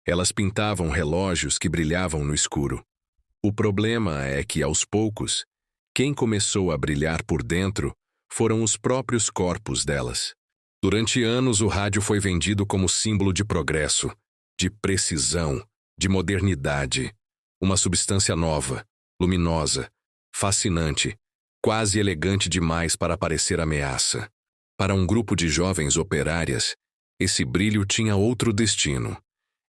Elas pintavam relógios que brilhavam no escuro. O problema é que, aos poucos, quem começou a brilhar por dentro foram os próprios corpos delas. Durante anos, o rádio foi vendido como símbolo de progresso, de precisão, de modernidade. Uma substância nova, luminosa, fascinante, quase elegante demais para parecer ameaça. Para um grupo de jovens operárias, esse brilho tinha outro destino.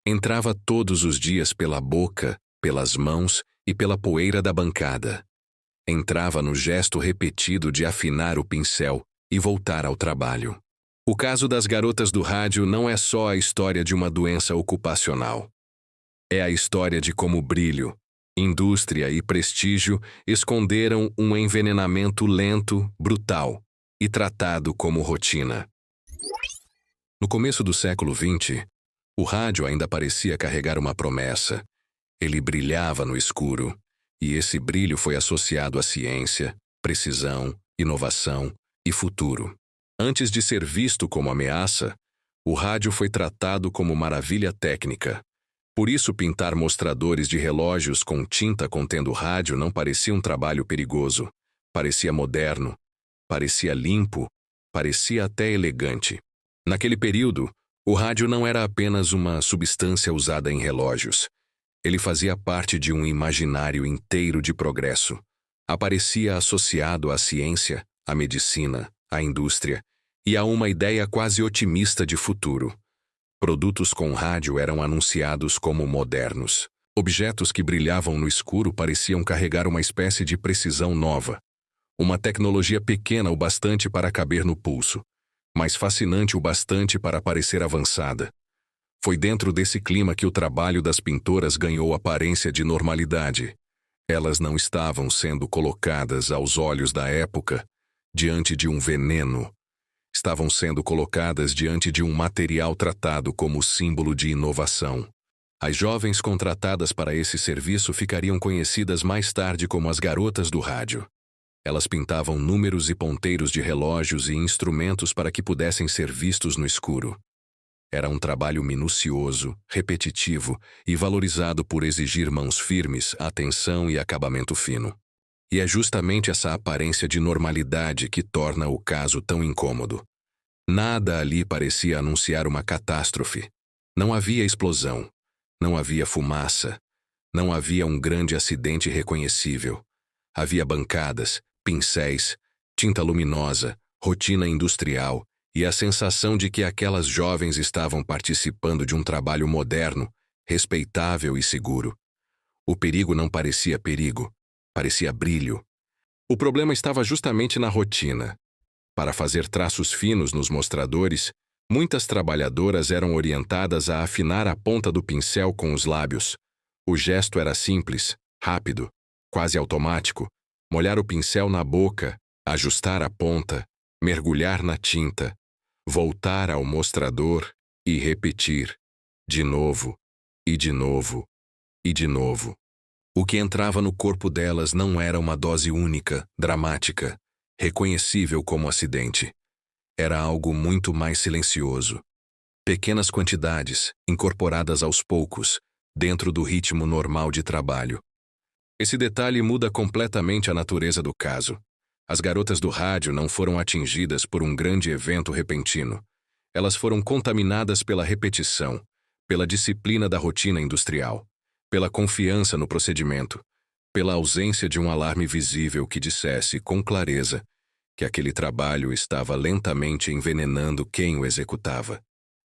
Entrava todos os dias pela boca, pelas mãos e pela poeira da bancada. Entrava no gesto repetido de afinar o pincel e voltar ao trabalho. O caso das garotas do rádio não é só a história de uma doença ocupacional. É a história de como brilho, indústria e prestígio esconderam um envenenamento lento, brutal e tratado como rotina. No começo do século XX, o rádio ainda parecia carregar uma promessa. Ele brilhava no escuro, e esse brilho foi associado à ciência, precisão, inovação e futuro. Antes de ser visto como ameaça, o rádio foi tratado como maravilha técnica. Por isso, pintar mostradores de relógios com tinta contendo rádio não parecia um trabalho perigoso. Parecia moderno, parecia limpo, parecia até elegante. Naquele período, o rádio não era apenas uma substância usada em relógios. Ele fazia parte de um imaginário inteiro de progresso. Aparecia associado à ciência, à medicina, à indústria e a uma ideia quase otimista de futuro. Produtos com rádio eram anunciados como modernos. Objetos que brilhavam no escuro pareciam carregar uma espécie de precisão nova. Uma tecnologia pequena o bastante para caber no pulso, mas fascinante o bastante para parecer avançada. Foi dentro desse clima que o trabalho das pintoras ganhou aparência de normalidade. Elas não estavam sendo colocadas aos olhos da época diante de um veneno. Estavam sendo colocadas diante de um material tratado como símbolo de inovação. As jovens contratadas para esse serviço ficariam conhecidas mais tarde como as garotas do rádio. Elas pintavam números e ponteiros de relógios e instrumentos para que pudessem ser vistos no escuro. Era um trabalho minucioso, repetitivo e valorizado por exigir mãos firmes, atenção e acabamento fino. E é justamente essa aparência de normalidade que torna o caso tão incômodo. Nada ali parecia anunciar uma catástrofe. Não havia explosão, não havia fumaça, não havia um grande acidente reconhecível. Havia bancadas, pincéis, tinta luminosa, rotina industrial e a sensação de que aquelas jovens estavam participando de um trabalho moderno, respeitável e seguro. O perigo não parecia perigo, parecia brilho. O problema estava justamente na rotina. Para fazer traços finos nos mostradores, muitas trabalhadoras eram orientadas a afinar a ponta do pincel com os lábios. O gesto era simples, rápido, quase automático. Molhar o pincel na boca, ajustar a ponta, mergulhar na tinta, voltar ao mostrador e repetir, de novo, e de novo, e de novo. O que entrava no corpo delas não era uma dose única, dramática, reconhecível como acidente. Era algo muito mais silencioso. Pequenas quantidades, incorporadas aos poucos, dentro do ritmo normal de trabalho. Esse detalhe muda completamente a natureza do caso. As garotas do rádio não foram atingidas por um grande evento repentino. Elas foram contaminadas pela repetição, pela disciplina da rotina industrial, pela confiança no procedimento, pela ausência de um alarme visível que dissesse com clareza que aquele trabalho estava lentamente envenenando quem o executava.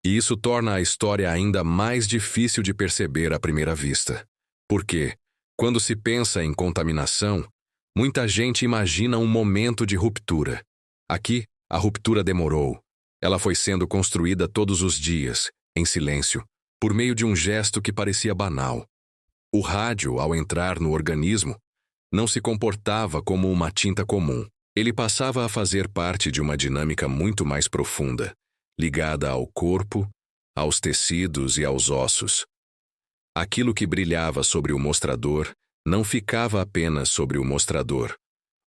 E isso torna a história ainda mais difícil de perceber à primeira vista. Porque, quando se pensa em contaminação, muita gente imagina um momento de ruptura. Aqui, a ruptura demorou. Ela foi sendo construída todos os dias, em silêncio, por meio de um gesto que parecia banal. O rádio, ao entrar no organismo, não se comportava como uma tinta comum. Ele passava a fazer parte de uma dinâmica muito mais profunda, ligada ao corpo, aos tecidos e aos ossos. Aquilo que brilhava sobre o mostrador não ficava apenas sobre o mostrador.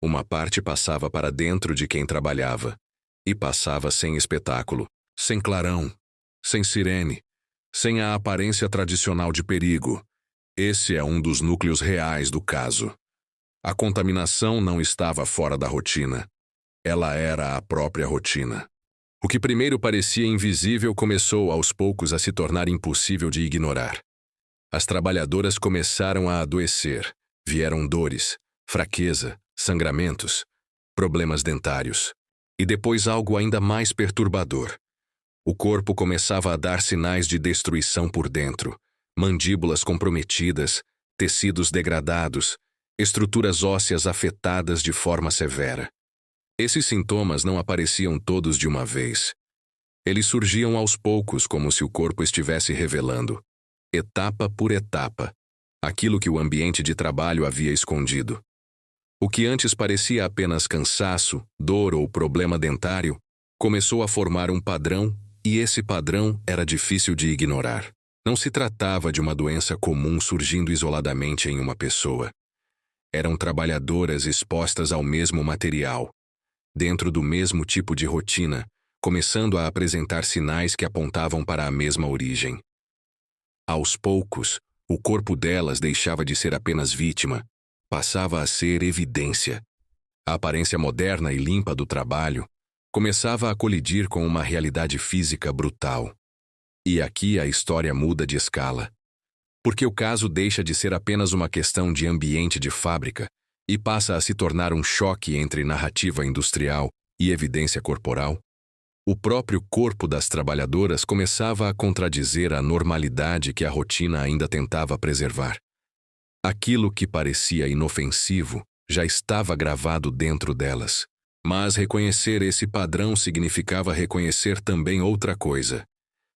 Uma parte passava para dentro de quem trabalhava, e passava sem espetáculo, sem clarão, sem sirene, sem a aparência tradicional de perigo. Esse é um dos núcleos reais do caso. A contaminação não estava fora da rotina. Ela era a própria rotina. O que primeiro parecia invisível começou aos poucos a se tornar impossível de ignorar. As trabalhadoras começaram a adoecer. Vieram dores, fraqueza, sangramentos, problemas dentários. E depois algo ainda mais perturbador. O corpo começava a dar sinais de destruição por dentro. Mandíbulas comprometidas, tecidos degradados, estruturas ósseas afetadas de forma severa. Esses sintomas não apareciam todos de uma vez. Eles surgiam aos poucos, como se o corpo estivesse revelando, etapa por etapa, aquilo que o ambiente de trabalho havia escondido. O que antes parecia apenas cansaço, dor ou problema dentário, começou a formar um padrão, e esse padrão era difícil de ignorar. Não se tratava de uma doença comum surgindo isoladamente em uma pessoa. Eram trabalhadoras expostas ao mesmo material, dentro do mesmo tipo de rotina, começando a apresentar sinais que apontavam para a mesma origem. Aos poucos, o corpo delas deixava de ser apenas vítima, passava a ser evidência. A aparência moderna e limpa do trabalho começava a colidir com uma realidade física brutal. E aqui a história muda de escala. Porque o caso deixa de ser apenas uma questão de ambiente de fábrica e passa a se tornar um choque entre narrativa industrial e evidência corporal. O próprio corpo das trabalhadoras começava a contradizer a normalidade que a rotina ainda tentava preservar. Aquilo que parecia inofensivo já estava gravado dentro delas. Mas reconhecer esse padrão significava reconhecer também outra coisa.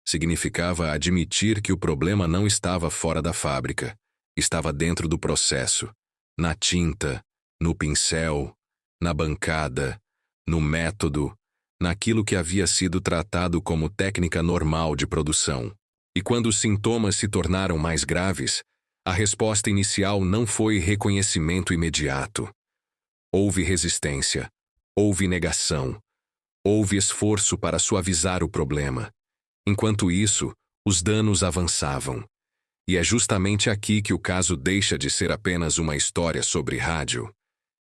Significava admitir que o problema não estava fora da fábrica, estava dentro do processo, na tinta, no pincel, na bancada, no método, naquilo que havia sido tratado como técnica normal de produção. E quando os sintomas se tornaram mais graves, a resposta inicial não foi reconhecimento imediato. Houve resistência, houve negação, houve esforço para suavizar o problema. Enquanto isso, os danos avançavam. E é justamente aqui que o caso deixa de ser apenas uma história sobre rádio.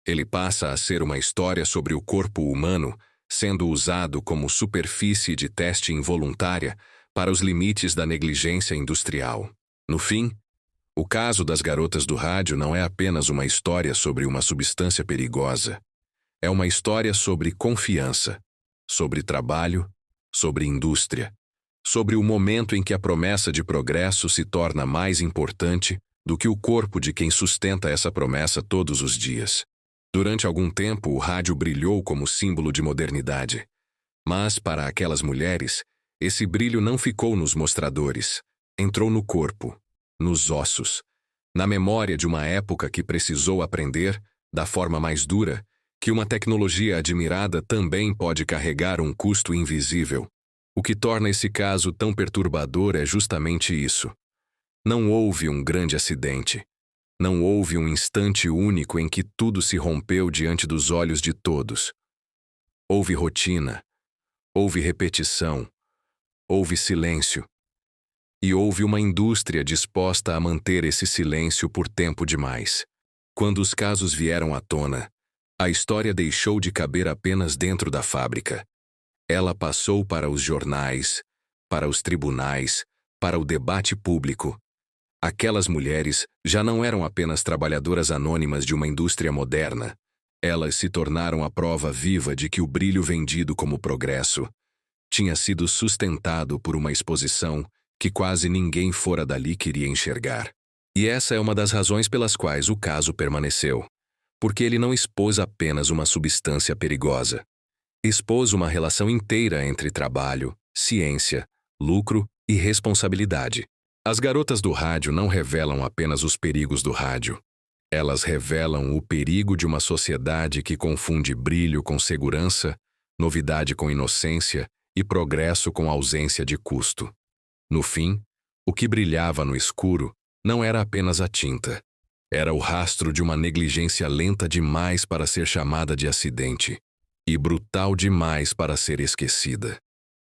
Ele passa a ser uma história sobre o corpo humano sendo usado como superfície de teste involuntária para os limites da negligência industrial. No fim, o caso das garotas do rádio não é apenas uma história sobre uma substância perigosa. É uma história sobre confiança, sobre trabalho, sobre indústria, sobre o momento em que a promessa de progresso se torna mais importante do que o corpo de quem sustenta essa promessa todos os dias. Durante algum tempo, o rádio brilhou como símbolo de modernidade. Mas, para aquelas mulheres, esse brilho não ficou nos mostradores. Entrou no corpo, nos ossos, na memória de uma época que precisou aprender, da forma mais dura, que uma tecnologia admirada também pode carregar um custo invisível. O que torna esse caso tão perturbador é justamente isso. Não houve um grande acidente. Não houve um instante único em que tudo se rompeu diante dos olhos de todos. Houve rotina, houve repetição, houve silêncio. E houve uma indústria disposta a manter esse silêncio por tempo demais. Quando os casos vieram à tona, a história deixou de caber apenas dentro da fábrica. Ela passou para os jornais, para os tribunais, para o debate público. Aquelas mulheres já não eram apenas trabalhadoras anônimas de uma indústria moderna. Elas se tornaram a prova viva de que o brilho vendido como progresso tinha sido sustentado por uma exposição que quase ninguém fora dali queria enxergar. E essa é uma das razões pelas quais o caso permaneceu. Porque ele não expôs apenas uma substância perigosa. Expôs uma relação inteira entre trabalho, ciência, lucro e responsabilidade. As garotas do rádio não revelam apenas os perigos do rádio. Elas revelam o perigo de uma sociedade que confunde brilho com segurança, novidade com inocência e progresso com ausência de custo. No fim, o que brilhava no escuro não era apenas a tinta. Era o rastro de uma negligência lenta demais para ser chamada de acidente e brutal demais para ser esquecida.